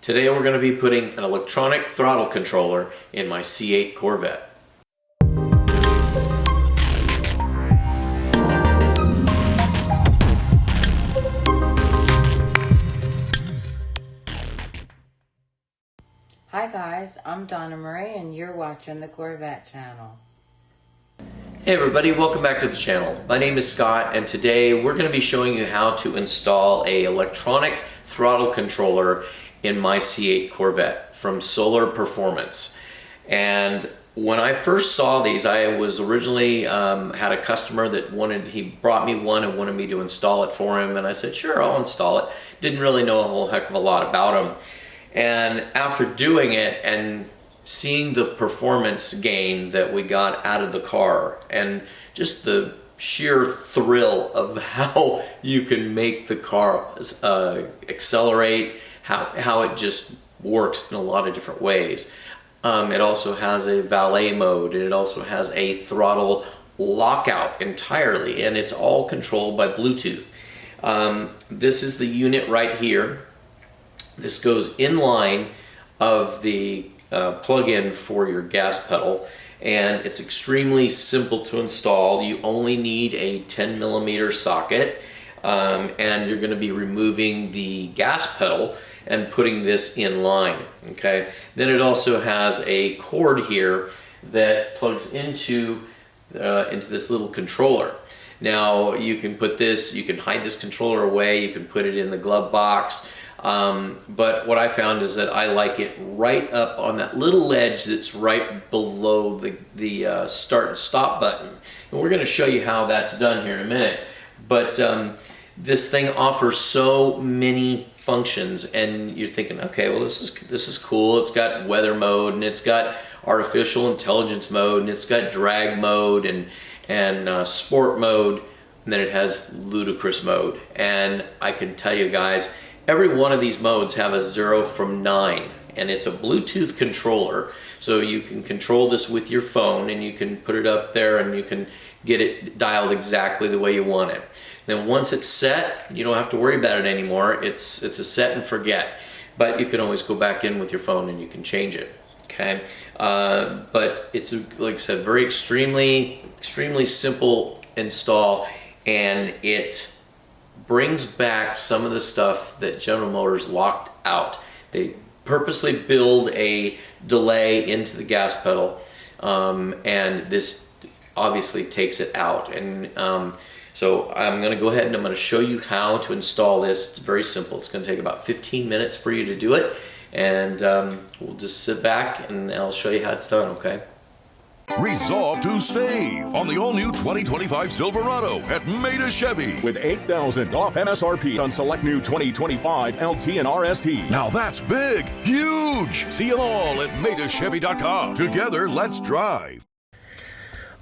Today we're going to be putting an electronic throttle controller in my C8 Corvette. Hi guys, I'm Donna Marie and you're watching the Corvette channel. Hey everybody, welcome back to the channel. My name is Scott and today we're going to be showing you how to install an electronic throttle controller in my C8 Corvette from Soler Performance. And when I first saw these, I was originally had a customer that he brought me one and wanted me to install it for him, and I said sure, I'll install it. Didn't really know a whole heck of a lot about them. And after doing it and seeing the performance gain that we got out of the car and just the sheer thrill of how you can make the car accelerate, how it just works in a lot of different ways. It also has a valet mode, and it also has a throttle lockout entirely, and it's all controlled by Bluetooth. This is the unit right here. This goes in line of the plug-in for your gas pedal, and it's extremely simple to install. You only need a 10mm socket, and you're going to be removing the gas pedal and putting this in line. Okay. Then it also has a cord here that plugs into this little controller. Now you can put this, you can hide this controller away, you can put it in the glove box. But what I found is that I like it right up on that little ledge that's right below the start and stop button. And we're going to show you how that's done here in a minute. But this thing offers so many functions, and you're thinking, okay, well this is cool. It's got weather mode, and it's got artificial intelligence mode, and it's got drag mode and sport mode, and then it has ludicrous mode. And I can tell you guys, every one of these modes have a 0 from 9, and it's a Bluetooth controller, so you can control this with your phone, and you can put it up there and you can get it dialed exactly the way you want it. Then once it's set, you don't have to worry about it anymore. It's a set and forget, but you can always go back in with your phone and you can change it. Okay, but it's, like I said, very extremely simple install, and it brings back some of the stuff that General Motors locked out. They purposely build a delay into the gas pedal, and this obviously takes it out. And so I'm going to go ahead and I'm going to show you how to install this. It's very simple. It's going to take about 15 minutes for you to do it, and we'll just sit back and I'll show you how it's done, okay? Resolve to save on the all-new 2025 Silverado at Maida Chevy. With $8,000 off MSRP on select new 2025 LT and RST. Now that's big, huge. See them all at MaidaChevy.com. Together, let's drive.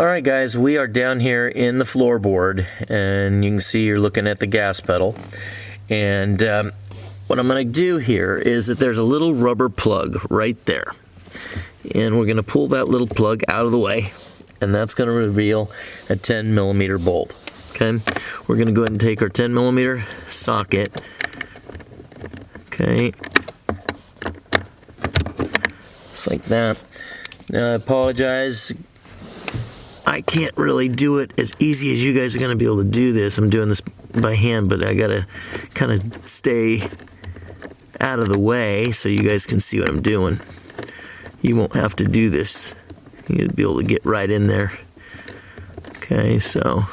Alright guys, we are down here in the floorboard, and you can see you're looking at the gas pedal. And what I'm going to do here is that there's a little rubber plug right there. And we're going to pull that little plug out of the way, and that's going to reveal a 10mm bolt. Okay, we're going to go ahead and take our 10mm socket. Okay, just like that. Now I apologize, I can't really do it as easy as you guys are going to be able to do this. I'm doing this by hand, but I got to kind of stay out of the way so you guys can see what I'm doing. You won't have to do this. You'll be able to get right in there. Okay, so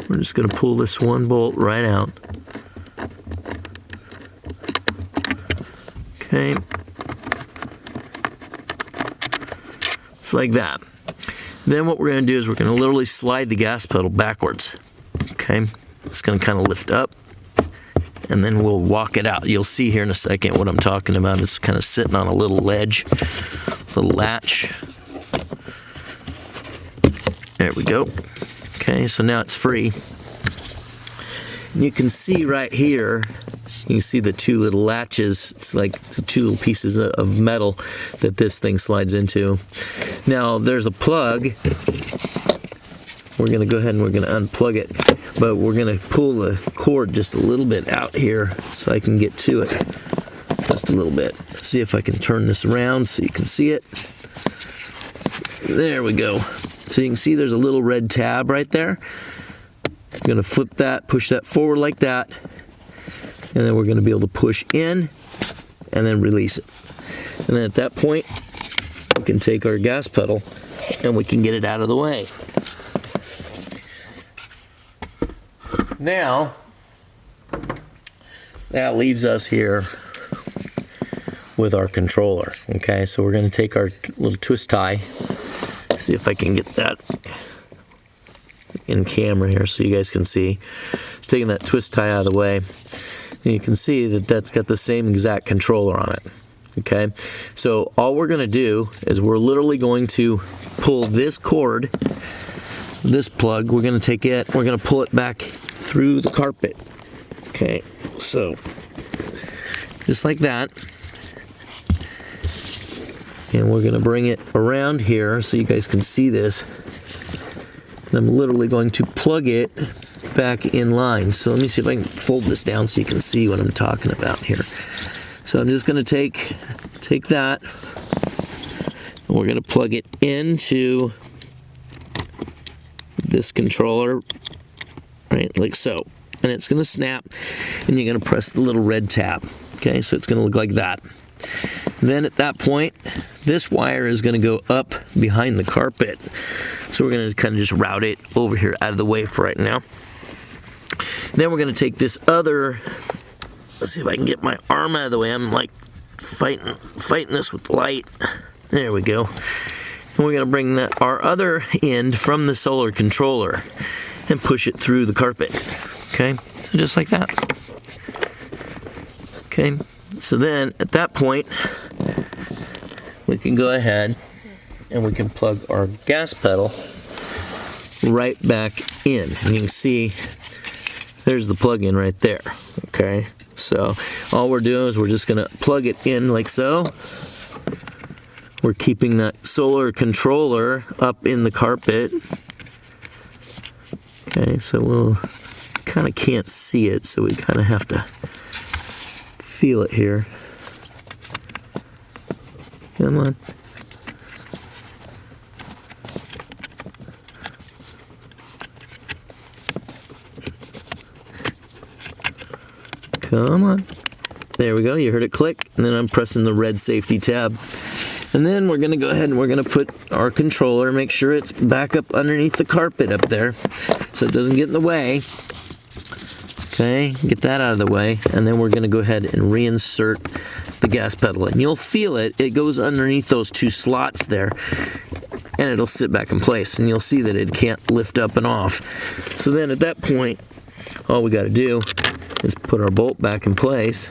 we're just going to pull this one bolt right out. Okay. It's like that. Then what we're going to do is we're going to literally slide the gas pedal backwards. Okay. It's going to kind of lift up, and then we'll walk it out. You'll see here in a second what I'm talking about. It's kind of sitting on a little ledge, little latch. There we go. Okay, so now it's free. And you can see right here, you can see the two little latches. It's like the two little pieces of metal that this thing slides into. Now there's a plug. We're going to go ahead and we're going to unplug it, but we're going to pull the cord just a little bit out here so I can get to it. just a little bit. See if I can turn this around so you can see it. There we go. So you can see there's a little red tab right there. I'm going to flip that, push that forward like that, and then we're going to be able to push in and then release it. And then at that point, we can take our gas pedal and we can get it out of the way. Now, that leaves us here with our controller. Okay, so we're going to take our little twist tie. See if I can get that in camera here so you guys can see. Just taking that twist tie out of the way, and you can see that that's got the same exact controller on it. Okay, so all we're going to do is we're literally going to pull this cord, this plug, we're going to take it, we're going to pull it back through the carpet. Okay, so just like that. And we're going to bring it around here so you guys can see this. And I'm literally going to plug it back in line. So let me see if I can fold this down so you can see what I'm talking about here. So I'm just going to take that, and we're going to plug it into this controller, right, like so. And it's going to snap, and you're going to press the little red tab. Okay, so it's going to look like that. Then at that point, this wire is going to go up behind the carpet. So we're going to kind of just route it over here out of the way for right now. Then we're going to take this other, let's see if I can get my arm out of the way. I'm like fighting this with the light. There we go. And we're going to bring our other end from the Soler controller and push it through the carpet. Okay, so just like that. Okay, so then at that point, we can go ahead and we can plug our gas pedal right back in. And you can see there's the plug-in right there. Okay, so all we're doing is we're just going to plug it in like so. We're keeping that Soler controller up in the carpet. Okay, so we'll kind of can't see it, so we kind of have to feel it here. Come on. Come on. There we go. You heard it click. And then I'm pressing the red safety tab. And then we're going to go ahead and we're going to put our controller, make sure it's back up underneath the carpet up there so it doesn't get in the way. Okay, get that out of the way. And then we're going to go ahead and reinsert the gas pedal in. You'll feel it. It goes underneath those two slots there. And it'll sit back in place. And you'll see that it can't lift up and off. So then at that point, all we got to do is put our bolt back in place.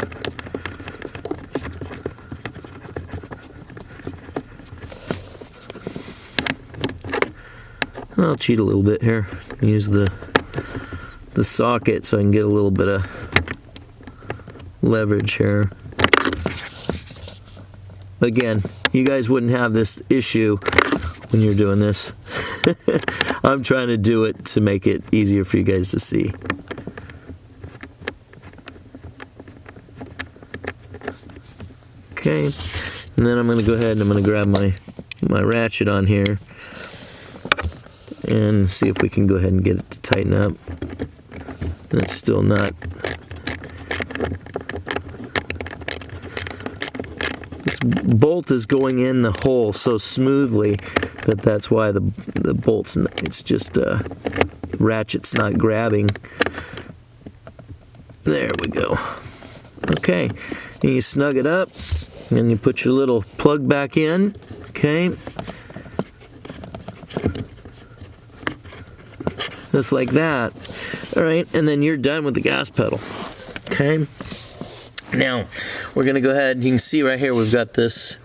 I'll cheat a little bit here. Use the socket so I can get a little bit of leverage here. Again, you guys wouldn't have this issue when you're doing this. I'm trying to do it to make it easier for you guys to see. Okay, and then I'm going to go ahead and I'm going to grab my ratchet on here and see if we can go ahead and get it to tighten up. And it's still not. This bolt is going in the hole so smoothly that that's why the bolt's, it's just ratchet's not grabbing. There we go. Okay, and you snug it up and you put your little plug back in. Okay, just like that. All right, and then you're done with the gas pedal. Okay, now we're gonna go ahead. You can see right here we've got this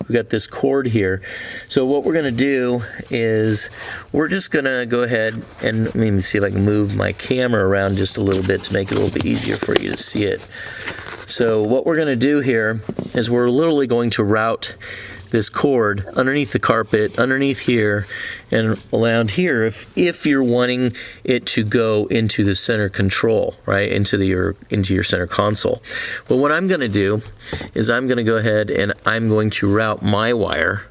cord here. So what we're gonna do is we're just gonna go ahead and let me see if I can move my camera around just a little bit to make it a little bit easier for you to see it. So what we're gonna do here is we're literally going to route this cord underneath the carpet, underneath here, and around here if you're wanting it to go into the center control, right, into your center console. Well, what I'm going to do is I'm going to go ahead and I'm going to route my wire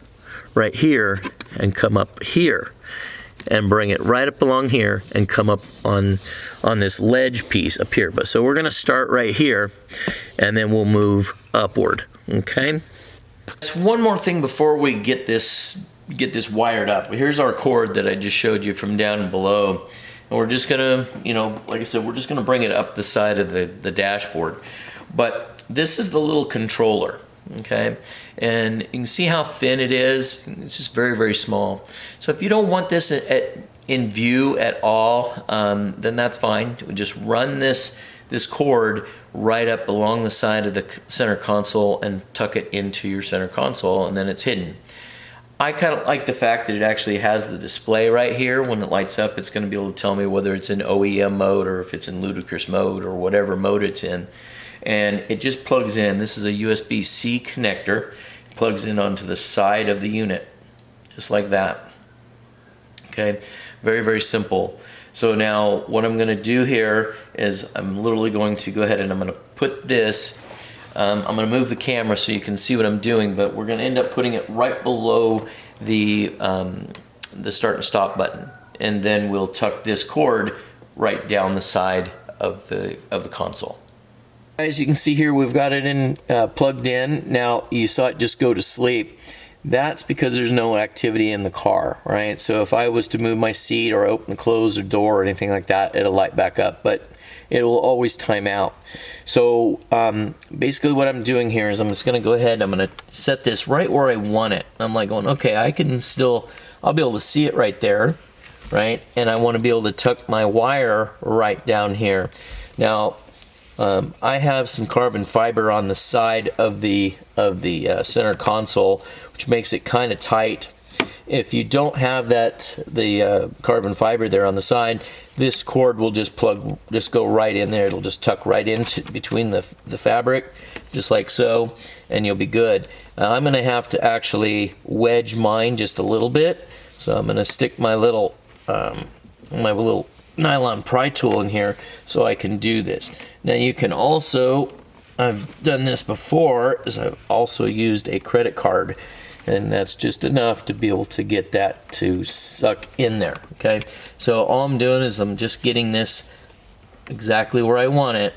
right here and come up here and bring it right up along here and come up on this ledge piece up here. But so we're going to start right here and then we'll move upward. Okay. Just one more thing before we get this wired up. Here's our cord that I just showed you from down below, and we're just gonna, like I said, we're just gonna bring it up the side of the dashboard. But this is the little controller. Okay, and you can see how thin it is. It's just very, very small. So if you don't want this in view at all, then that's fine. Just run this cord right up along the side of the center console and tuck it into your center console, and then it's hidden. I kind of like the fact that it actually has the display right here. When it lights up, it's going to be able to tell me whether it's in OEM mode or if it's in ludicrous mode or whatever mode it's in. And it just plugs in. This is a USB-C connector. It plugs in onto the side of the unit, just like that. Okay, very, very simple. So now what I'm going to do here is I'm literally going to go ahead and I'm going to put this, I'm going to move the camera so you can see what I'm doing, but we're going to end up putting it right below the start and stop button. And then we'll tuck this cord right down the side of the console. As you can see here, we've got it in plugged in. Now you saw it just go to sleep. That's because there's no activity in the car, right? So if I was to move my seat or open and close the door or anything like that, it'll light back up, but it will always time out. So basically what I'm doing here is I'm just gonna go ahead and I'm gonna set this right where I want it. I'm like going, okay, I'll be able to see it right there, right? And I wanna be able to tuck my wire right down here. Now, I have some carbon fiber on the side of the center console, which makes it kind of tight. If you don't have the carbon fiber there on the side, this cord will just go right in there. It'll just tuck right into between the fabric, just like so, and you'll be good. I'm going to have to actually wedge mine just a little bit, so I'm going to stick my little nylon pry tool in here so I can do this. Now you can also, I've done this before, is I've also used a credit card, and that's just enough to be able to get that to suck in there. Okay, so all I'm doing is I'm just getting this exactly where I want it.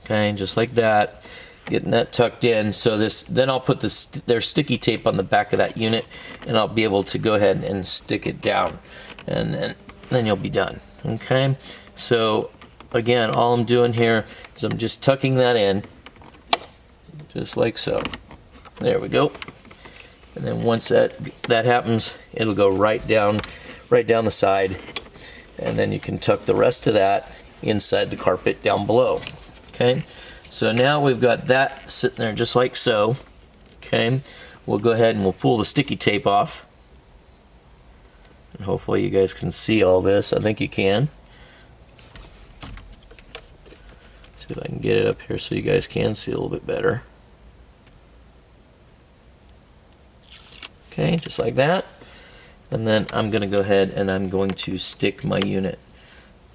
Okay, just like that, getting that tucked in. So then I'll put there's sticky tape on the back of that unit, and I'll be able to go ahead and stick it down, and then you'll be done. Okay, so again, all I'm doing here is I'm just tucking that in, just like so. There we go. And then once that happens, it'll go right down the side, and then you can tuck the rest of that inside the carpet down below. Okay, so now we've got that sitting there just like so. Okay, we'll go ahead and we'll pull the sticky tape off. And hopefully you guys can see all this. I think you can. See if I can get it up here so you guys can see a little bit better. Okay, just like that. And then I'm going to go ahead and I'm going to stick my unit.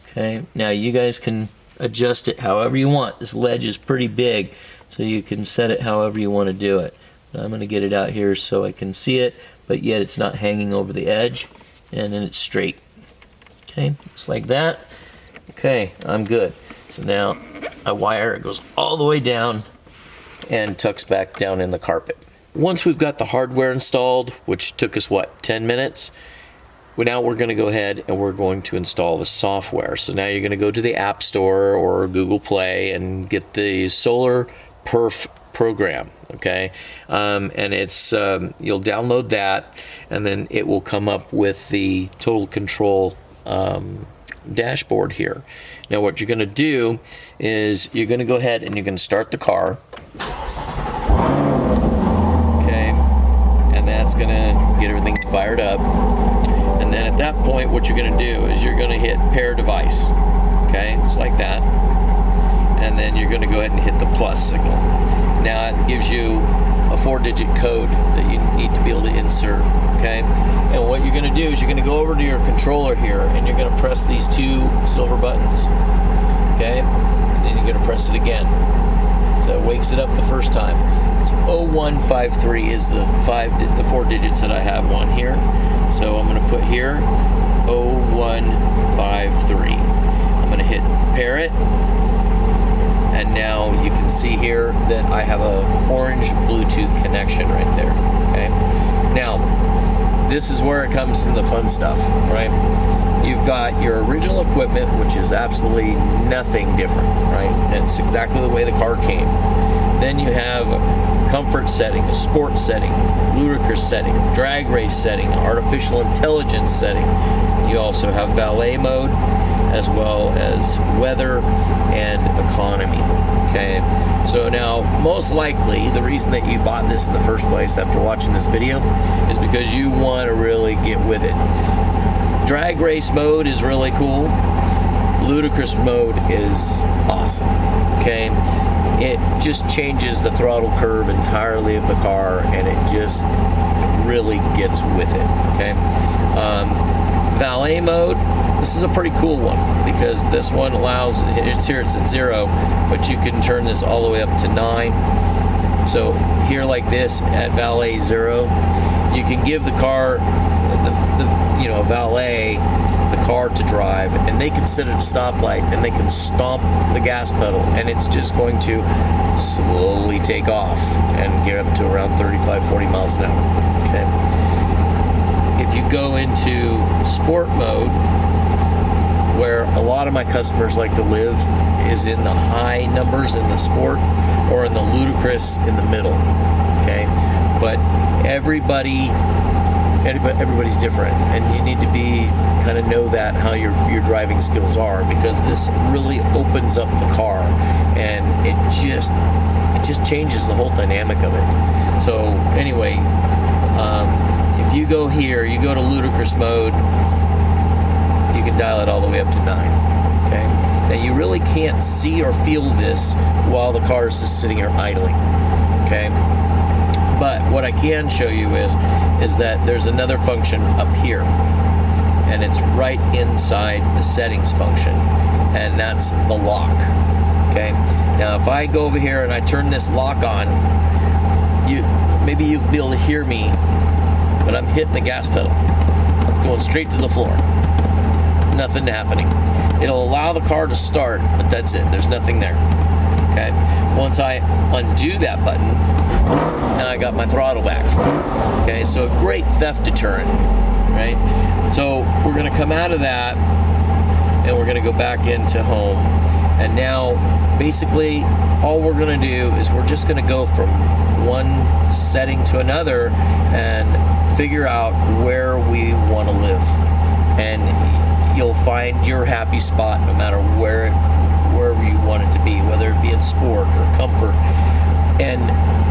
Okay, now you guys can adjust it however you want. This ledge is pretty big, so you can set it however you want to do it. I'm going to get it out here so I can see it, but yet it's not hanging over the edge, and then it's straight. Okay, just like that. Okay, I'm good. So now I wire, it goes all the way down and tucks back down in the carpet. Once we've got the hardware installed, which took us, what, 10 minutes? Well, now we're going to go ahead and we're going to install the software. So now you're going to go to the App Store or Google Play and get the Soler Perf program, okay? And it's you'll download that, and then it will come up with the total control dashboard here. Now what you're going to do is you're going to go ahead and you're going to start the car. That's going to get everything fired up, and then at that point what you're going to do is you're going to hit pair device, okay, just like that, and then you're going to go ahead and hit the plus signal. Now it gives you a a 4-digit code that you need to be able to insert, okay? And what you're gonna do is you're gonna go over to your controller here and you're gonna press these 2 silver buttons, okay? And then you're gonna press it again. So it wakes it up the first time. It's 0153 is the 4 digits that I have on here. So I'm gonna put here 0153. I'm gonna hit pair it. And now you can see here that I have a orange Bluetooth connection right there, okay? Now, this is where it comes in the fun stuff, right? You've got your original equipment, which is absolutely nothing different, right? It's exactly the way the car came. Then you have a comfort setting, a sport setting, ludicrous setting, drag race setting, artificial intelligence setting. You also have valet mode, as well as weather and economy, okay? So now, most likely, the reason that you bought this in the first place after watching this video is because you want to really get with it. Drag race mode is really cool. Ludicrous mode is awesome, okay? It just changes the throttle curve entirely of the car, and it just really gets with it, okay? Valet mode, this is a pretty cool one because this one allows, it's at 0, but you can turn this all the way up to 9. So here like this at valet 0, you can give the car, valet, the car to drive, and they can sit at a stoplight and they can stomp the gas pedal, and it's just going to slowly take off and get up to around 35-40 miles an hour, okay? If you go into sport mode, where a lot of my customers like to live is in the high numbers in the sport or in the ludicrous in the middle, okay? But everybody's different, and you need to be kind of know that how your driving skills are, because this really opens up the car and it just changes the whole dynamic of it. So anyway, if you go here, you go to ludicrous mode, you can dial it all the way up to 9, okay? Now you really can't see or feel this while the car is just sitting here idling, okay? But what I can show you is that there's another function up here, and it's right inside the settings function, and that's the lock, okay? Now if I go over here and I turn this lock on, maybe you'll be able to hear me, but I'm hitting the gas pedal. It's going straight to the floor. Nothing happening. It'll allow the car to start, but that's it. There's nothing there, okay? Once I undo that button, now I got my throttle back, okay? So a great theft deterrent, right? So we're gonna come out of that and we're gonna go back into home. And now, basically, all we're gonna do is we're just gonna go from one setting to another and figure out where we wanna live. And you'll find your happy spot no matter wherever you want it to be, whether it be in sport or comfort. And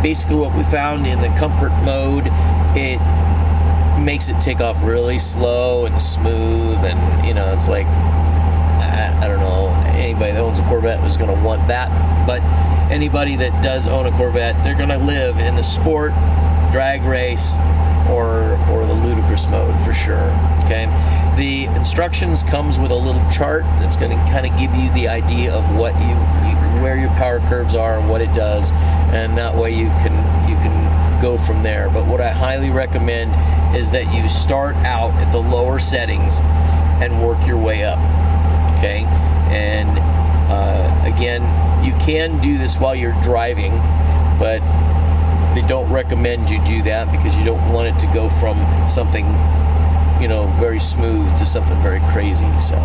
basically what we found in the comfort mode, it makes it take off really slow and smooth, and it's like, I don't know, anybody that owns a Corvette is going to want that, but anybody that does own a Corvette, they're going to live in the sport, drag race, or the ludicrous mode for sure, okay? The instructions comes with a little chart that's going to kind of give you the idea of what where your power curves are and what it does, and that way you can go from there. But what I highly recommend is that you start out at the lower settings and work your way up, okay? And again, you can do this while you're driving, but they don't recommend you do that because you don't want it to go from something very smooth to something very crazy. So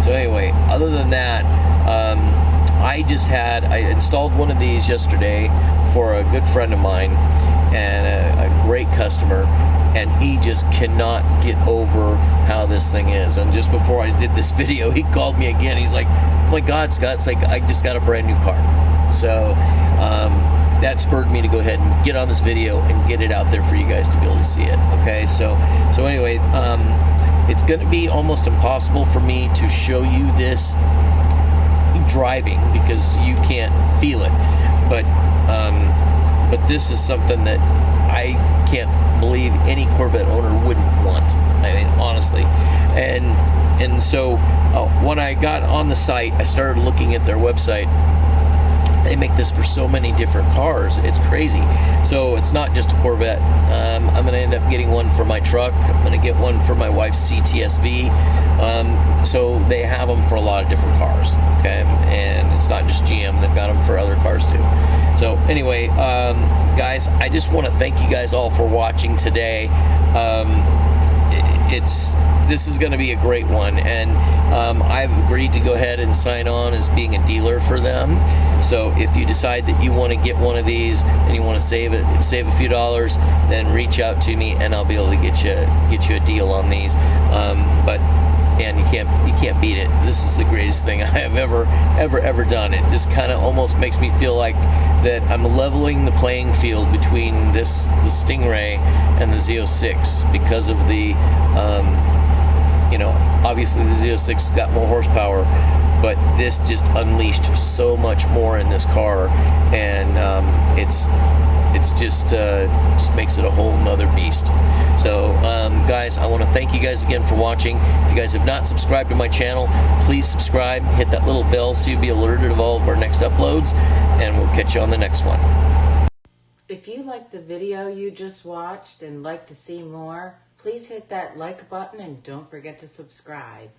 anyway, other than that, I installed one of these yesterday for a good friend of mine and a great customer, and he just cannot get over how this thing is. And just before I did this video, he called me again. He's like, "Oh my God, Scott, it's like I just got a brand new car." So that spurred me to go ahead and get on this video and get it out there for you guys to be able to see it. Okay, so anyway, it's going to be almost impossible for me to show you this driving because you can't feel it. But but this is something that I can't believe any Corvette owner wouldn't want. I mean, honestly. And so when I got on the site, I started looking at their website. They make this for so many different cars. It's crazy. So it's not just a Corvette. I'm going to end up getting one for my truck. I'm going to get one for my wife's CTSV. So they have them for a lot of different cars. Okay, and it's not just GM. They've got them for other cars too. So anyway, guys, I just want to thank you guys all for watching today. This is going to be a great one, and I've agreed to go ahead and sign on as being a dealer for them. So if you decide that you want to get one of these and you want to save a few dollars, then reach out to me and I'll be able to get you a deal on these. But man, you can't beat it. This is the greatest thing I have ever done. It just kind of almost makes me feel like that I'm leveling the playing field between the Stingray and the Z06 because of the obviously the Z06 got more horsepower, but this just unleashed so much more in this car, and it's just makes it a whole nother beast. So guys, I want to thank you guys again for watching. If you guys have not subscribed to my channel, please subscribe, hit that little bell so you'll be alerted of all of our next uploads, and we'll catch you on the next one. If you liked the video you just watched and like to see more, please hit that like button and don't forget to subscribe.